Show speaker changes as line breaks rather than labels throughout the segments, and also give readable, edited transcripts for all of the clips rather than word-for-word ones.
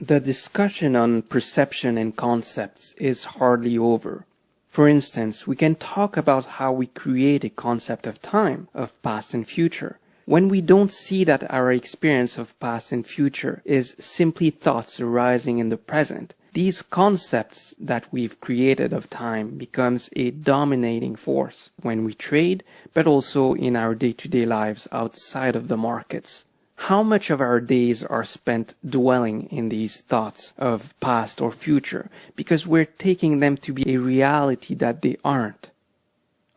The discussion on perception and concepts is hardly over. For instance, we can talk about how we create a concept of time, of past and future, when we don't see that our experience of past and future is simply thoughts arising in the present. These concepts that we've created of time becomes a dominating force when we trade, but also in our day-to-day lives outside of the markets. How much of our days are spent dwelling in these thoughts of past or future because we're taking them to be a reality that they aren't?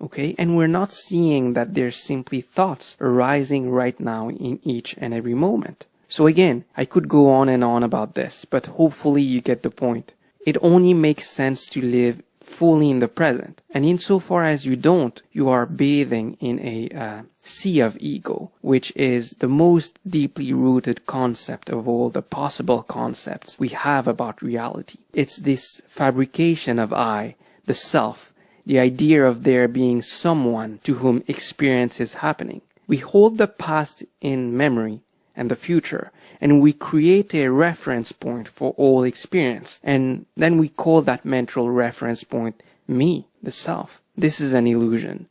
Okay? And we're not seeing that they're simply thoughts arising right now in each and every moment. So again, I could go on and on about this, but hopefully you get the point. It only makes sense to live fully in the present. And insofar as you don't, you are bathing in a sea of ego, which is the most deeply rooted concept of all the possible concepts we have about reality. It's this fabrication of I, the self, the idea of there being someone to whom experience is happening. We hold the past in memory and the future, and we create a reference point for all experience, and then we call that mental reference point me, the self. This is an illusion.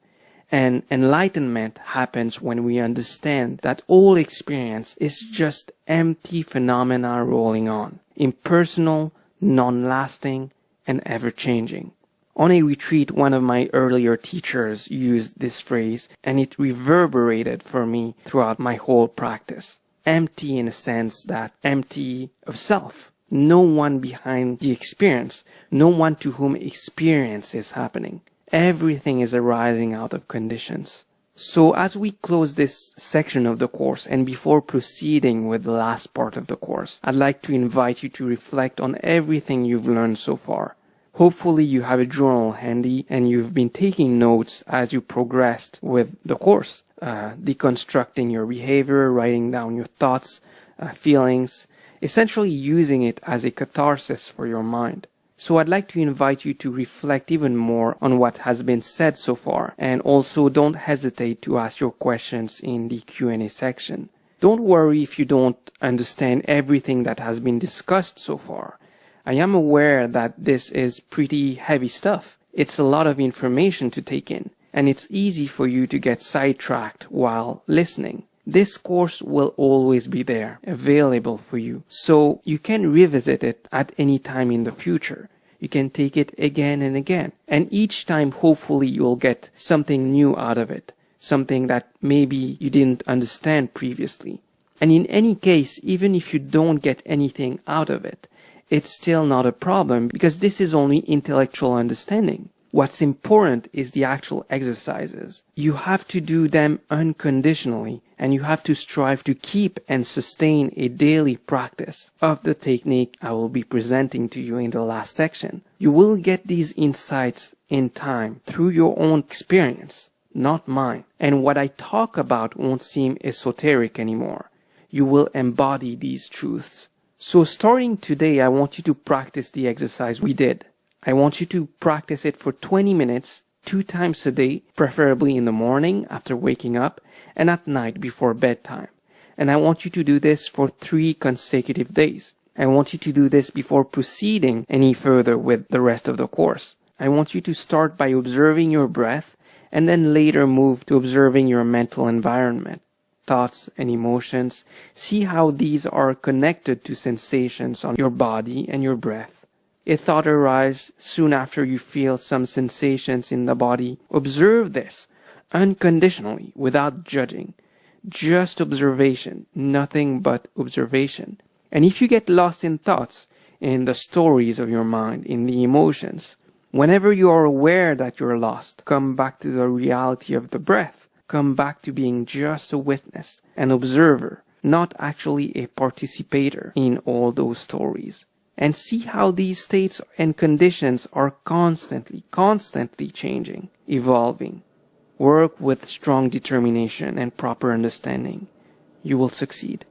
And enlightenment happens when we understand that all experience is just empty phenomena rolling on, impersonal, non-lasting, and ever-changing. On a retreat, one of my earlier teachers used this phrase, and it reverberated for me throughout my whole practice. Empty in a sense that empty of self. No one behind the experience. No one to whom experience is happening. Everything is arising out of conditions. So as we close this section of the course and before proceeding with the last part of the course, I'd like to invite you to reflect on everything you've learned so far. Hopefully you have a journal handy and you've been taking notes as you progressed with the course. Deconstructing your behavior, writing down your thoughts, feelings, essentially using it as a catharsis for your mind. So I'd like to invite you to reflect even more on what has been said so far, and also don't hesitate to ask your questions in the Q&A section. Don't worry if you don't understand everything that has been discussed so far. I am aware that this is pretty heavy stuff. It's a lot of information to take in, and it's easy for you to get sidetracked while listening. This course will always be there, available for you, so you can revisit it at any time in the future. You can take it again and again, and each time hopefully you'll get something new out of it, something that maybe you didn't understand previously. And in any case, even if you don't get anything out of it, it's still not a problem because this is only intellectual understanding. What's important is the actual exercises. You have to do them unconditionally, and you have to strive to keep and sustain a daily practice of the technique I will be presenting to you in the last section. You will get these insights in time through your own experience, not mine. And what I talk about won't seem esoteric anymore. You will embody these truths. So starting today, I want you to practice the exercise we did. I want you to practice it for 20 minutes, 2 times a day, preferably in the morning after waking up and at night before bedtime. And I want you to do this for 3 consecutive days. I want you to do this before proceeding any further with the rest of the course. I want you to start by observing your breath and then later move to observing your mental environment, thoughts and emotions. See how these are connected to sensations on your body and your breath. A thought arises soon after you feel some sensations in the body. Observe this unconditionally, without judging. Just observation, nothing but observation. And if you get lost in thoughts, in the stories of your mind, in the emotions, whenever you are aware that you're lost, come back to the reality of the breath. Come back to being just a witness, an observer, not actually a participator in all those stories. And see how these states and conditions are constantly changing, evolving. Work with strong determination and proper understanding. You will succeed.